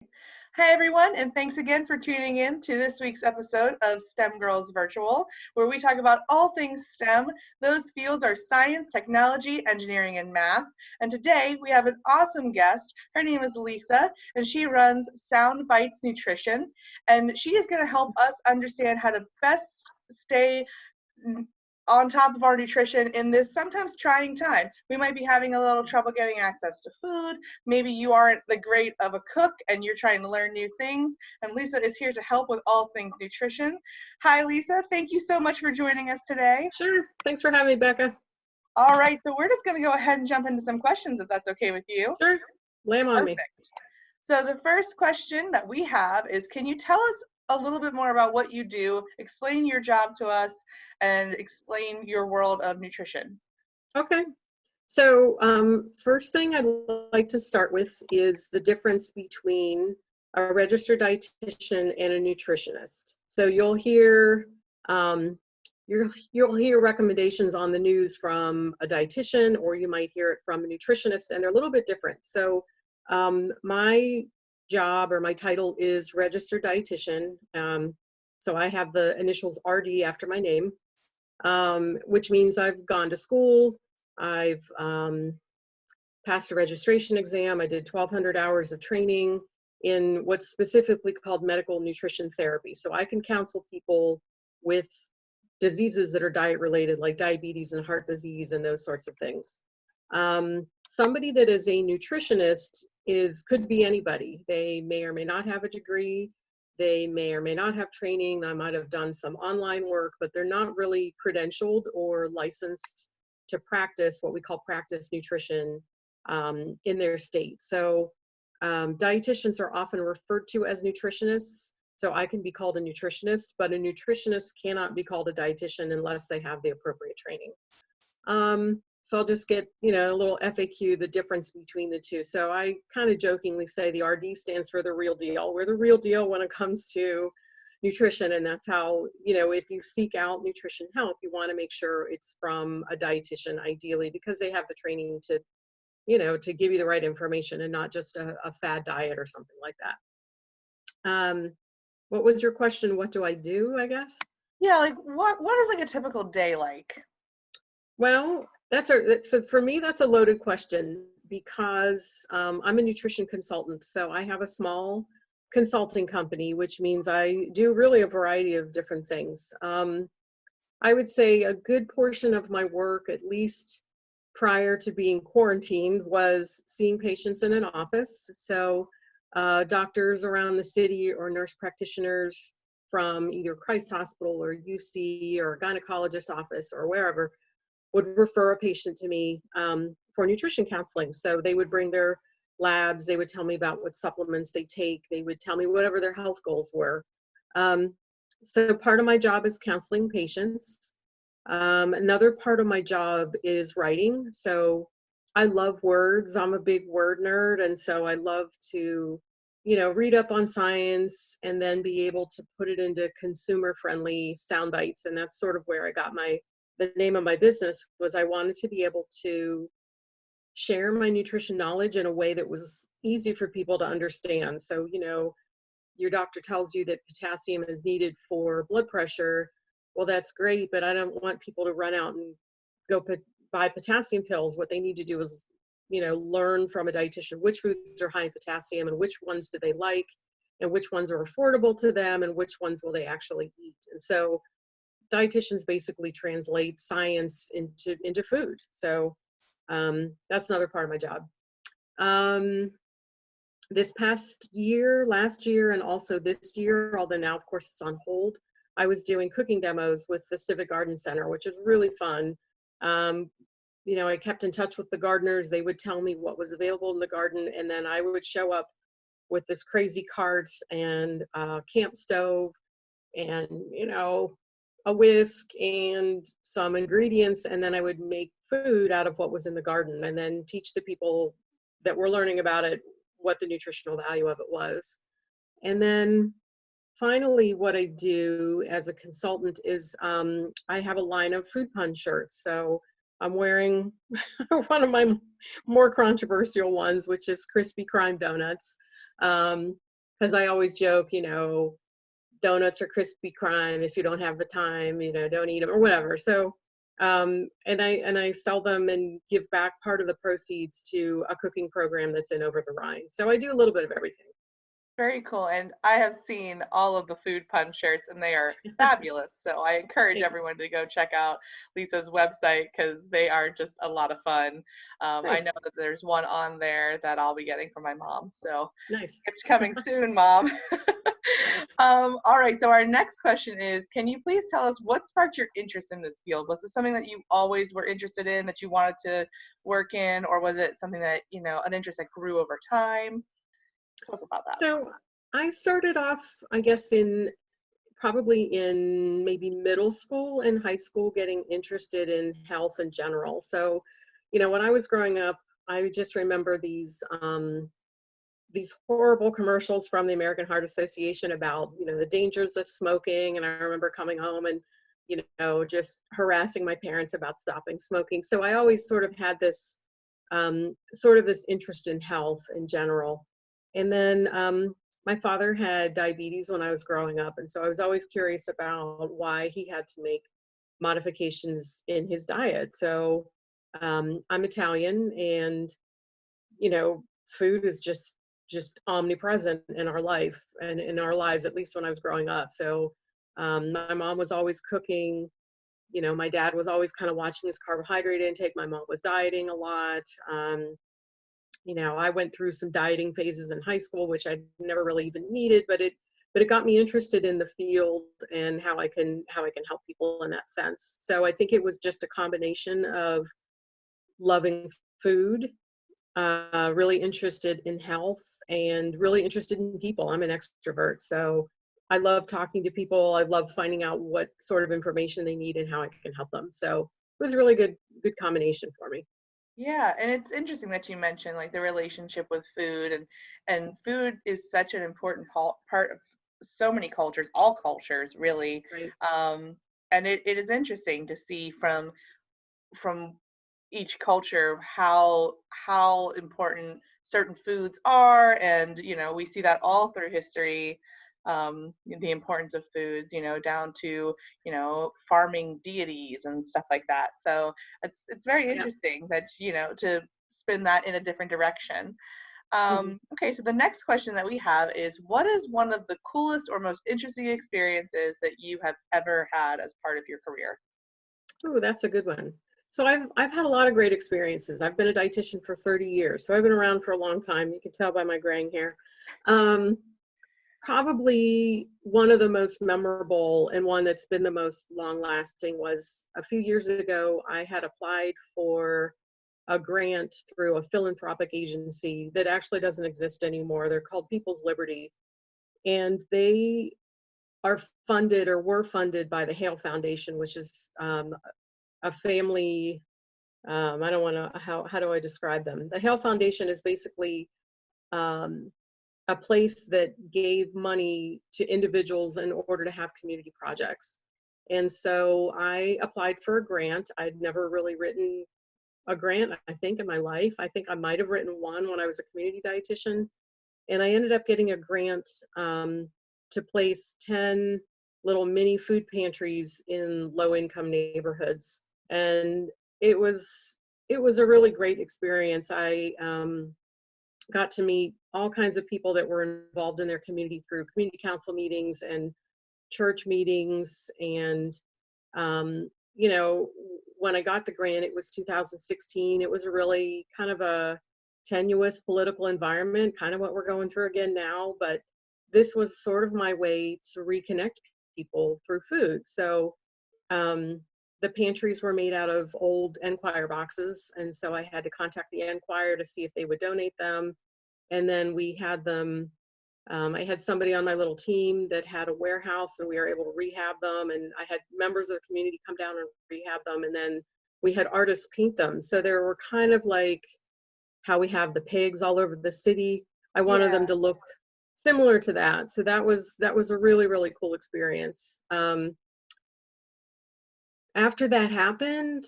Hi, everyone, and thanks again for tuning in to this week's episode of STEM Girls Virtual, where we talk about all things STEM. Those fields are science, technology, engineering, and math. And today we have an awesome guest. Her name is Lisa, and she runs Sound Bites Nutrition. And she is going to help us understand how to best stay on top of our nutrition in this sometimes trying time. We might be having a little trouble getting access to food. Maybe you aren't the great of a cook and you're trying to learn new things. And Lisa is here to help with all things nutrition. Hi, Lisa. Thank you so much for joining us today. Sure. Thanks for having me, Becca. All right. So we're just going to go ahead and jump into some questions if that's okay with you. Sure. Lay 'em on me. So the first question that we have is, can you tell us a little bit more about what you do, explain your job to us, and explain your world of nutrition? Okay. So first thing I'd like to start with is the difference between a registered dietitian and a nutritionist. So you'll hear recommendations on the news from a dietitian, or you might hear it from a nutritionist, and they're a little bit different. So my job or my title is registered dietitian. So I have the initials RD after my name, which means I've gone to school. I've passed a registration exam. I did 1,200 hours of training in what's specifically called medical nutrition therapy. So I can counsel people with diseases that are diet related, like diabetes and heart disease and those sorts of things. Somebody that is a nutritionist could be anybody. They may or may not have a degree. They may or may not have training. They might have done some online work, but they're not really credentialed or licensed to practice what we call practice nutrition in their state. So dietitians are often referred to as nutritionists. So I can be called a nutritionist, but a nutritionist cannot be called a dietitian unless they have the appropriate training. So I'll just get, a little FAQ, the difference between the two. So I kind of jokingly say the RD stands for the real deal. We're the real deal when it comes to nutrition. And that's how, if you seek out nutrition help, you want to make sure it's from a dietitian, ideally, because they have the training to, to give you the right information and not just a fad diet or something like that. What was your question? What do I do, I guess? Yeah, like what is like a typical day like? Well, so for me, that's a loaded question because I'm a nutrition consultant. So I have a small consulting company, which means I do really a variety of different things. I would say a good portion of my work, at least prior to being quarantined, was seeing patients in an office. So doctors around the city or nurse practitioners from either Christ Hospital or UC or a gynecologist office or wherever would refer a patient to me for nutrition counseling. So they would bring their labs, they would tell me about what supplements they take, they would tell me whatever their health goals were. So part of my job is counseling patients. Another part of my job is writing. So I love words. I'm a big word nerd. And so I love to, read up on science and then be able to put it into consumer friendly sound bites. And that's sort of where I got the name of my business. Was I wanted to be able to share my nutrition knowledge in a way that was easy for people to understand. So, your doctor tells you that potassium is needed for blood pressure. Well, that's great, but I don't want people to run out and go buy potassium pills. What they need to do is, learn from a dietitian which foods are high in potassium and which ones do they like and which ones are affordable to them and which ones will they actually eat. And so dietitians basically translate science into food. So that's another part of my job. This past year, last year, and also this year, although now of course it's on hold, I was doing cooking demos with the Civic Garden Center, which is really fun. I kept in touch with the gardeners. They would tell me what was available in the garden, and then I would show up with this crazy cart and a camp stove and, a whisk and some ingredients, and then I would make food out of what was in the garden and then teach the people that were learning about it what the nutritional value of it was. And then finally, what I do as a consultant is I have a line of food pun shirts. So I'm wearing one of my more controversial ones, which is Krispy Kreme donuts. because I always joke, donuts are Krispy Kreme. If you don't have the time, don't eat them or whatever. So, and I sell them and give back part of the proceeds to a cooking program that's in Over the Rhine. So I do a little bit of everything. Very cool. And I have seen all of the Food Pun shirts and they are fabulous. So I encourage Thank you. everyone to go check out Lisa's website because they are just a lot of fun. I know Thanks. that there's one on there that I'll be getting from my mom. So Nice. gift coming soon, Mom. Nice. All right. So our next question is, can you please tell us what sparked your interest in this field? Was it something that you always were interested in, that you wanted to work in, or was it something that, an interest that grew over time? Tell us about that. So I started off, I guess, probably in maybe middle school and high school, getting interested in health in general. So, when I was growing up, I just remember these horrible commercials from the American Heart Association about, the dangers of smoking. And I remember coming home and, just harassing my parents about stopping smoking. So I always sort of had this this interest in health in general. And then my father had diabetes when I was growing up. And so I was always curious about why he had to make modifications in his diet. So I'm Italian, and, food is just omnipresent in our life and in our lives, at least when I was growing up. So my mom was always cooking. My dad was always kind of watching his carbohydrate intake. My mom was dieting a lot. I went through some dieting phases in high school, which I never really even needed, but it got me interested in the field and how I can help people in that sense. So I think it was just a combination of loving food, really interested in health, and really interested in people. I'm an extrovert, so I love talking to people. I love finding out what sort of information they need and how I can help them. So it was a really good combination for me. Yeah, and it's interesting that you mentioned like the relationship with food, and food is such an important part of so many cultures, all cultures really. Right. Um, and it is interesting to see from each culture how important certain foods are, and we see that all through history, the importance of foods, down to farming deities and stuff like that. So it's very Yeah. interesting that to spin that in a different direction. Hmm. Okay, so the next question that we have is, what is one of the coolest or most interesting experiences that you have ever had as part of your career? Oh, that's a good one. So I've had a lot of great experiences. I've been a dietitian for 30 years, so I've been around for a long time. You can tell by my graying hair. Um, Probably one of the most memorable and one that's been the most long lasting was a few years ago. I had applied for a grant through a philanthropic agency that actually doesn't exist anymore. They're called People's Liberty, and they are funded or were funded by the Hale Foundation, which is a family. I don't want to. How do I describe them? The Hale Foundation is basically um, a place that gave money to individuals in order to have community projects. And so I applied for a grant. I'd never really written a grant, I think, in my life. I think I might have written one when I was a community dietitian. And I ended up getting a grant to place 10 little mini food pantries in low income neighborhoods. And it was a really great experience. I got to meet all kinds of people that were involved in their community through community council meetings and church meetings. And, um, when I got the grant, it was 2016. It was a really kind of a tenuous political environment, kind of what we're going through again now. But this was sort of my way to reconnect people through food. So um, the pantries were made out of old Enquire boxes. And so I had to contact the Enquire to see if they would donate them. And then we had them, I had somebody on my little team that had a warehouse, and we were able to rehab them. And I had members of the community come down and rehab them. And then we had artists paint them. So they were kind of like how we have the pigs all over the city. I wanted them Yeah. to look similar to that. So that was a really, really cool experience. After that happened,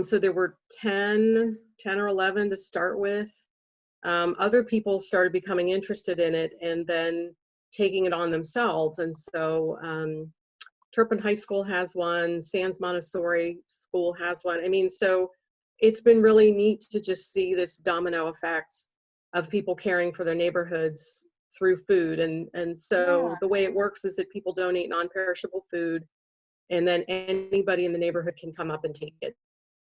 so there were 10 or 11 to start with. Other people started becoming interested in it, and then taking it on themselves. And so Turpin High School has one, Sands Montessori School has one. I mean, so it's been really neat to just see this domino effect of people caring for their neighborhoods through food. And Yeah. so the way it works is that people donate non-perishable food, and then anybody in the neighborhood can come up and take it.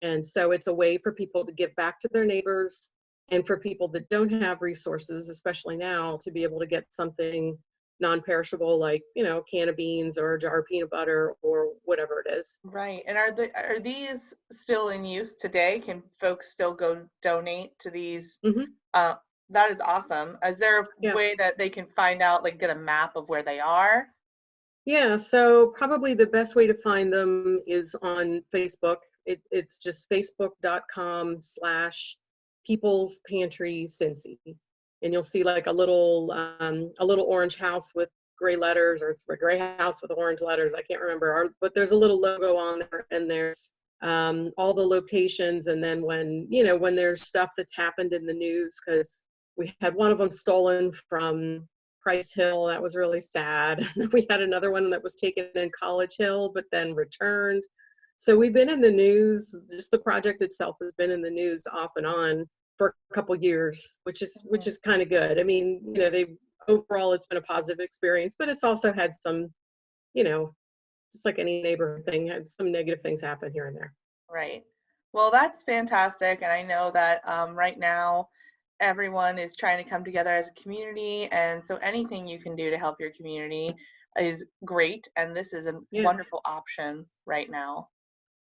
And so it's a way for people to give back to their neighbors, and for people that don't have resources, especially now, to be able to get something non-perishable, like, you know, a can of beans or a jar of peanut butter or whatever it is. Right. And are these still in use today? Can folks still go donate to these? Hmm. Uh, that is awesome. Is there a Yeah. way that they can find out, like get a map of where they are? Yeah, so probably the best way to find them is on Facebook. It's just facebook.com/People's Pantry Cincy. And you'll see like a little orange house with gray letters, or it's a gray house with orange letters. I can't remember, but there's a little logo on there, and there's all the locations. And then when, you know, when there's stuff that's happened in the news, because we had one of them stolen from Price Hill. That was really sad. We had another one that was taken in College Hill, but then returned. So we've been in the news. Just the project itself has been in the news off and on for a couple years, which Mhm. is kind of good. I mean, you know, they overall it's been a positive experience, but it's also had some, you know, just like any neighborhood thing, had some negative things happen here and there. Right. Well, that's fantastic. And I know that right now everyone is trying to come together as a community. And so anything you can do to help your community is great. And this is a Yeah, wonderful option right now.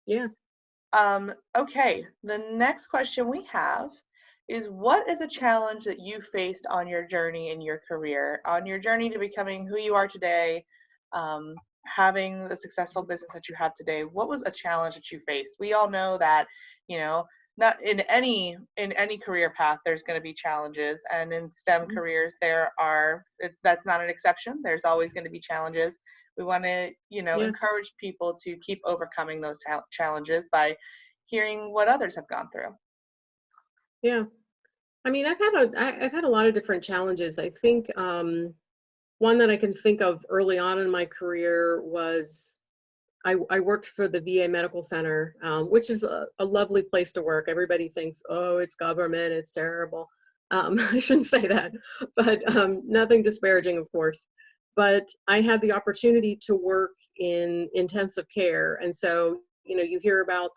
yeah. Okay, the next question we have is, what is a challenge that you faced on your journey in your career, on your journey to becoming who you are today, having the successful business that you have today? What was a challenge that you faced? We all know that, you know, not in any career path, there's going to be challenges, and in STEM Mhm. careers, that's not an exception. There's always going to be challenges. We want to, Yeah, encourage people to keep overcoming those challenges by hearing what others have gone through. yeah. I mean, I've had a lot of different challenges. I think one that I can think of early on in my career was I worked for the VA Medical Center, which is a lovely place to work. Everybody thinks, oh, it's government, it's terrible. I shouldn't say that, but nothing disparaging, of course. But I had the opportunity to work in intensive care. And so, you know, you hear about,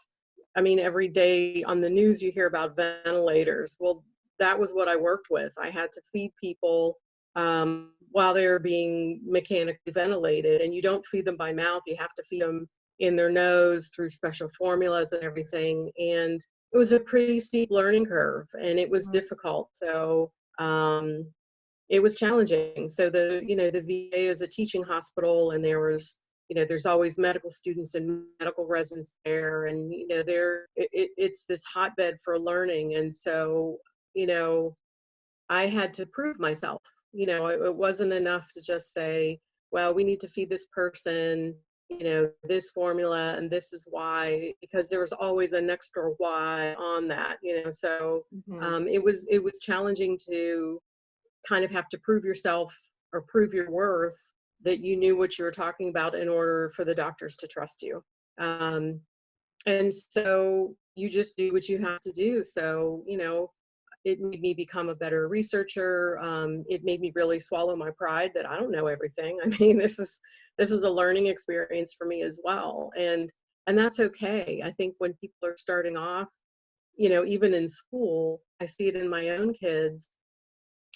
I mean, every day on the news, you hear about ventilators. Well, that was what I worked with. I had to feed people while they're being mechanically ventilated. And you don't feed them by mouth, you have to feed them in their nose through special formulas and everything. And it was a pretty steep learning curve, and it was Mhm. difficult. So it was challenging. So the VA is a teaching hospital, and there was, you know, there's always medical students and medical residents there, and, you know, it's this hotbed for learning. And so, you know, I had to prove myself. You know, it wasn't enough to just say, well, we need to feed this person, you know, this formula, and this is why, because there was always an extra why on that, you know. So Mhm. it was challenging to kind of have to prove yourself or prove your worth, that you knew what you were talking about in order for the doctors to trust you. Um, and so you just do what you have to do. So, you know, it made me become a better researcher. It made me really swallow my pride that I don't know everything. I mean, this is a learning experience for me as well, and that's okay. I think when people are starting off, you know, even in school, I see it in my own kids.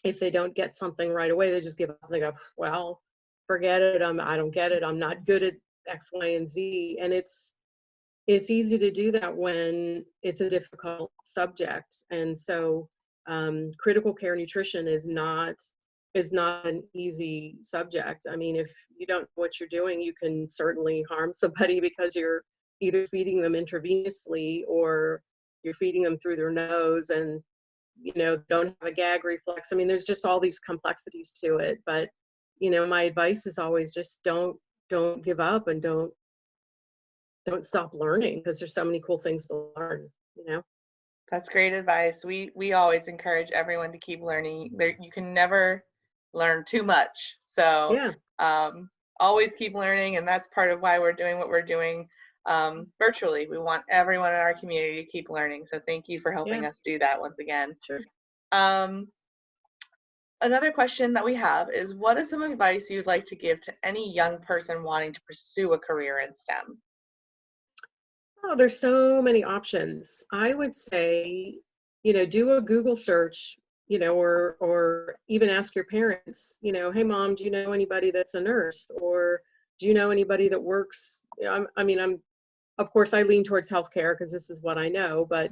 If they don't get something right away, they just give up. They go, well, forget it. I don't get it. I'm not good at X, Y, and Z. And it's easy to do that when it's a difficult subject. And so critical care nutrition is not an easy subject. I mean, if you don't know what you're doing, you can certainly harm somebody because you're either feeding them intravenously or you're feeding them through their nose, and, you know, don't have a gag reflex. I mean, there's just all these complexities to it. But, you know, my advice is always just don't give up, and don't stop learning, because there's so many cool things to learn, you know. That's great advice. We always encourage everyone to keep learning. There, you can never learn too much. So Yeah. always keep learning, and that's part of why we're doing what we're doing virtually. We want everyone in our community to keep learning. So thank you for Yeah. helping us do that once again. Sure. Um, Another question that we have is, what is some advice you'd like to give to any young person wanting to pursue a career in STEM? Oh, there's so many options. I would say, do a Google search, or even ask your parents, hey mom, do you know anybody that's a nurse? Or do you know anybody that works? Of course I lean towards healthcare because this is what I know, but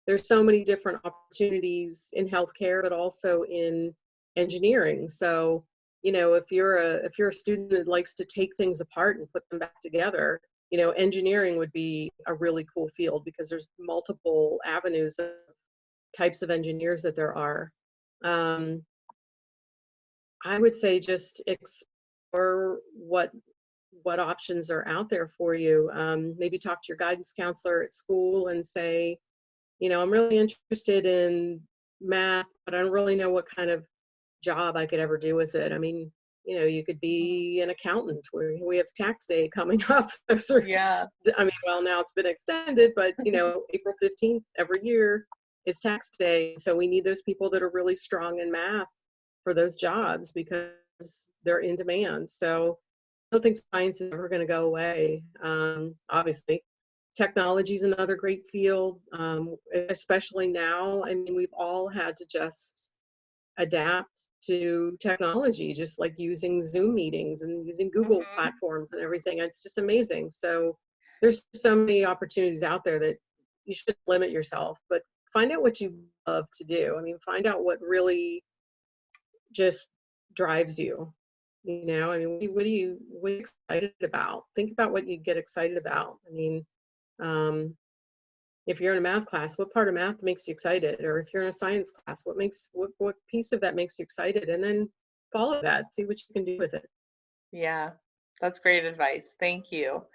there's so many different opportunities in healthcare, but also in engineering. So, if you're a student that likes to take things apart and put them back together, engineering would be a really cool field because there's multiple avenues of types of engineers that there are. Um, I would say just explore what options are out there for you. Maybe talk to your guidance counselor at school and say, I'm really interested in math, but I don't really know what kind of job I could ever do with it. I mean, you could be an accountant. We have tax day coming up. Yeah. Well, now it's been extended, but April 15th every year is tax day. So we need those people that are really strong in math for those jobs because they're in demand. So I don't think science is ever going to go away. Obviously, technology is another great field, especially now. I mean, we've all had to just adapt to technology, just like using Zoom meetings and using Google Mhm. platforms and everything. It's just amazing. So there's so many opportunities out there that you shouldn't limit yourself, but find out what you love to do. I mean, find out what really just drives you. What are you excited about? Think about what you get excited about. I mean, um, if you're in a math class, what part of math makes you excited? Or if you're in a science class, what piece of that makes you excited? And then follow that, see what you can do with it. Yeah, that's great advice. Thank you.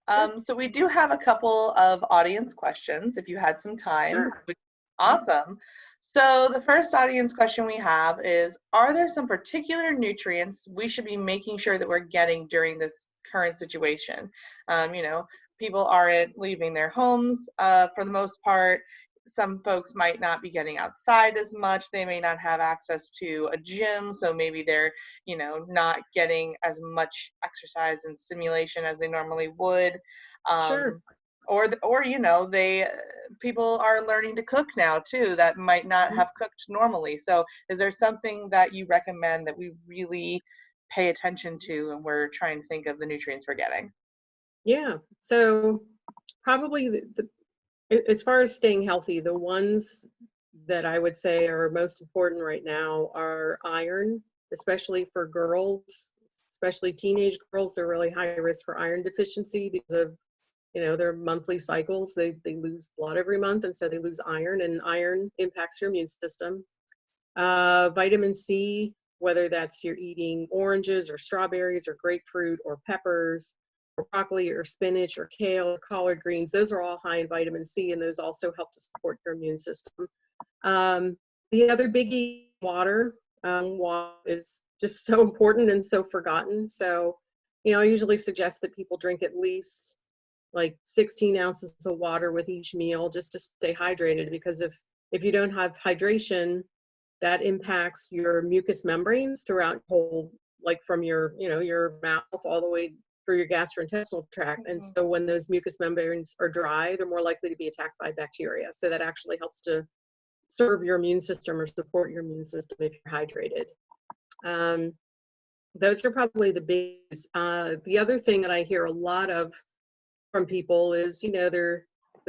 Sure. So we do have a couple of audience questions if you had some time. Sure. Mhm. Awesome. So the first audience question we have is, are there some particular nutrients we should be making sure that we're getting during this current situation? You know, people aren't leaving their homes for the most part. Some folks might not be getting outside as much. They may not have access to a gym, so maybe they're, not getting as much exercise and stimulation as they normally would. Sure. Um, or they people are learning to cook now too that might not Mhm. have cooked normally. So is there something that you recommend that we really pay attention to when we're trying to think of the nutrients we're getting? Yeah. So probably as far as staying healthy, the ones that I would say are most important right now are iron, especially for girls, especially teenage girls. They're really high risk for iron deficiency because of their monthly cycles. They lose blood every month, and so they lose iron, and iron impacts your immune system. Vitamin C, whether that's you're eating oranges or strawberries or grapefruit or peppers or broccoli or spinach or kale or collard greens, those are all high in vitamin C, and those also help to support your immune system. Um, the other biggie, water. Water is just so important and so forgotten. So, I usually suggest that people drink at least like 16 ounces of water with each meal just to stay hydrated, because if you don't have hydration, that impacts your mucous membranes throughout your whole, like from your mouth all the way through your gastrointestinal tract. And Mhm. so when those mucous membranes are dry, they're more likely to be attacked by bacteria. So that actually helps to serve your immune system or support your immune system if you're hydrated. Um, those are probably the biggest. The other thing that I hear a lot of from people is, they're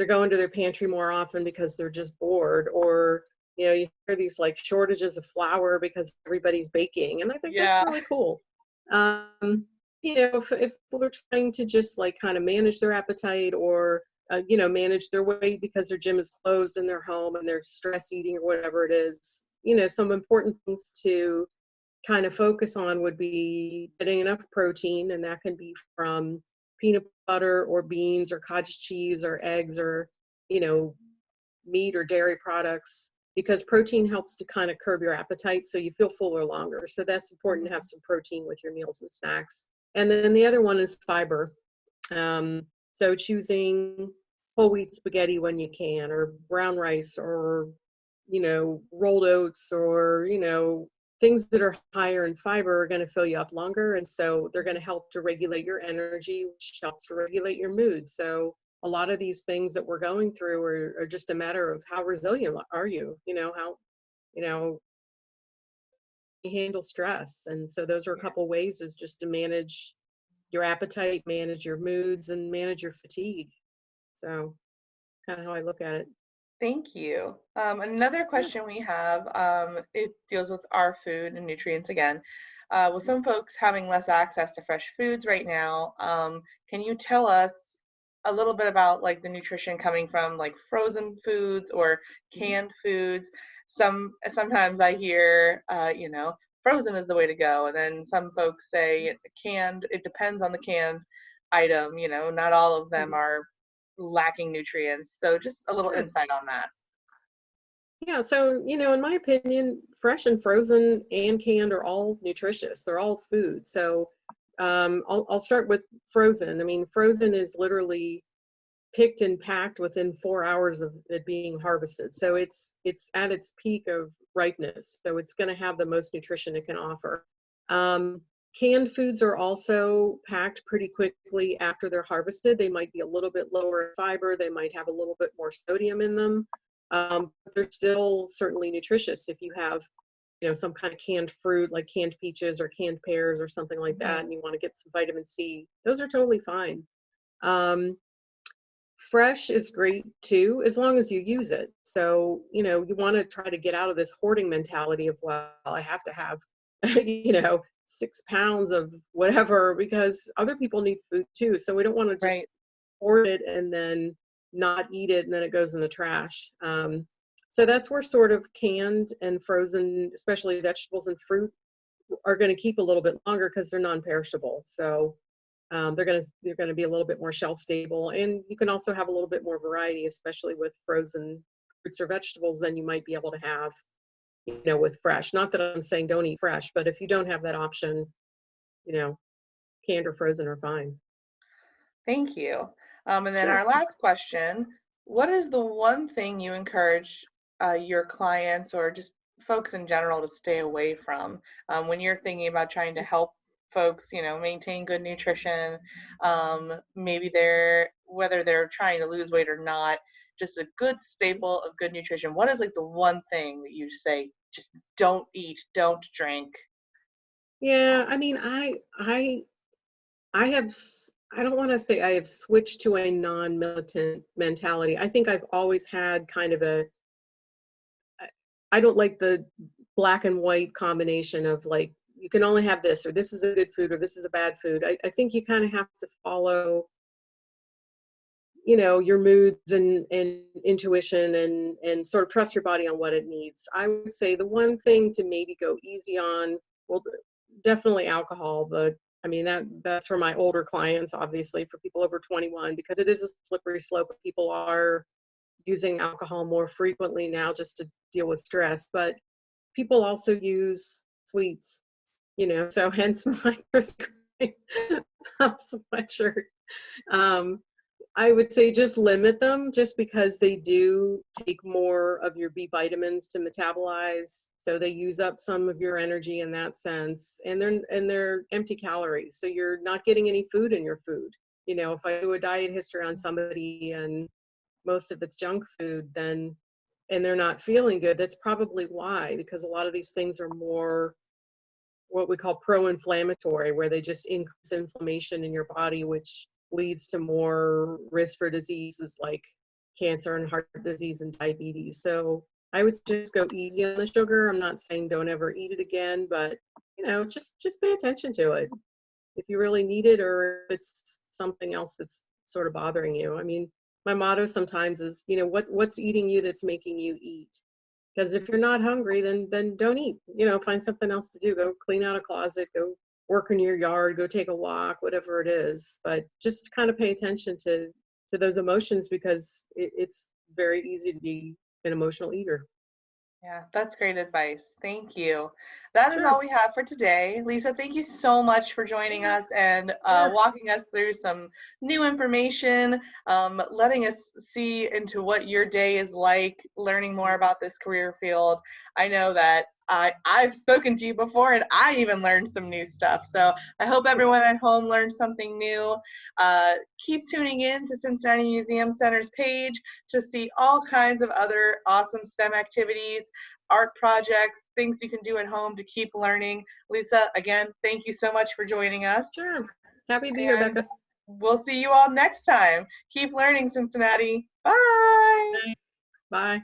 going to their pantry more often because they're just bored, or you hear these like shortages of flour because everybody's baking, and I think that's Yeah. really cool. If people are trying to just like kind of manage their appetite, or manage their weight because their gym is closed in their home and they're stress eating or whatever it is, some important things to kind of focus on would be getting enough protein, and that can be from peanut butter or beans or cottage cheese or eggs or, you know, meat or dairy products. because protein helps to kind of curb your appetite so you feel fuller longer. So that's important to have some protein with your meals and snacks. And then the other one is fiber. So choosing whole wheat spaghetti when you can, or brown rice, or, rolled oats, or, things that are higher in fiber are going to fill you up longer. And so they're going to help to regulate your energy, which helps to regulate your mood. So a lot of these things that we're going through are just a matter of how resilient are you, how, you handle stress. And so those are a couple ways, is just to manage your appetite, manage your moods, and manage your fatigue. So kind of how I look at it. Thank you. Another Yeah. question we have, it deals with our food and nutrients again. With some folks having less access to fresh foods right now, can you tell us a little bit about like the nutrition coming from like frozen foods or Mhm. canned foods? Sometimes I hear, frozen is the way to go, and then some folks say canned. It depends on the canned item. Not all of them Mhm. are lacking nutrients. So just a little Sure. insight on that. Yeah, so, in my opinion, fresh and frozen and canned are all nutritious. They're all food. So I'll start with frozen. I mean, frozen is literally picked and packed within 4 hours of it being harvested. So it's at its peak of ripeness. So it's going to have the most nutrition it can offer. Um, Canned foods are also packed pretty quickly after they're harvested. They might be a little bit lower in fiber. They might have a little bit more sodium in them. But they're still certainly nutritious if you have, some kind of canned fruit like canned peaches or canned pears or something like that, Mhm. and you want to get some vitamin C. Those are totally fine. Um, Fresh is great too, as long as you use it. So, you want to try to get out of this hoarding mentality of, well, I have to have, 6 pounds of whatever, because other people need food too. So we don't want to just Right. hoard it and then not eat it and then it goes in the trash. So that's where sort of canned and frozen, especially vegetables and fruit, are going to keep a little bit longer because they're non-perishable. So they're gonna be a little bit more shelf stable, and you can also have a little bit more variety, especially with frozen fruits or vegetables, than you might be able to have, with fresh. Not that I'm saying don't eat fresh, but if you don't have that option, you know, canned or frozen are fine. Thank you. And then Sure. our last question, what is the one thing you encourage your clients or just folks in general to stay away from when you're thinking about trying to help folks, maintain good nutrition? Maybe whether they're trying to lose weight or not, just a good staple of good nutrition. What is like the one thing that you say, just don't eat, don't drink? Yeah, I mean, I have I don't want to say I have switched to a non-militant mentality. I think I've always had kind of I I don't like the black and white combination of like, you can only have this, or this is a good food, or this is a bad food. I think you kind of have to follow, your moods and intuition, and sort of trust your body on what it needs. I would say the one thing to maybe go easy on, well, definitely alcohol, but I mean, that's for my older clients, obviously, for people over 21, because it is a slippery slope. People are using alcohol more frequently now just to deal with stress, but people also use sweets, so hence my sweatshirt. Um, I would say just limit them, just because they do take more of your B vitamins to metabolize. So they use up some of your energy in that sense. And they're empty calories. So you're not getting any food in your food. If I do a diet history on somebody and most of it's junk food, then and they're not feeling good, that's probably why, because a lot of these things are more what we call pro-inflammatory, where they just increase inflammation in your body, which leads to more risk for diseases like cancer and heart disease and diabetes. So I would just go easy on the sugar. I'm not saying don't ever eat it again, but just pay attention to it if you really need it, or if it's something else that's sort of bothering you. I mean, my motto sometimes is, what's eating you that's making you eat? Because if you're not hungry, then don't eat. Find something else to do. Go clean out a closet, go work in your yard, go take a walk, whatever it is. But just kind of pay attention to those emotions, because it's very easy to be an emotional eater. Yeah, that's great advice. Thank you. That is Sure. all we have for today. Lisa, thank you so much for joining us and Sure. walking us through some new information, letting us see into what your day is like, learning more about this career field. I know that I've spoken to you before and I even learned some new stuff. So I hope Thanks. everyone at home learned something new. Keep tuning in to Cincinnati Museum Center's page to see all kinds of other awesome STEM activities, art projects, things you can do at home to keep learning. Lisa, again, thank you so much for joining us. Sure. Happy to be here, And Becca. we'll see you all next time. Keep learning, Cincinnati. Bye. Bye. Bye.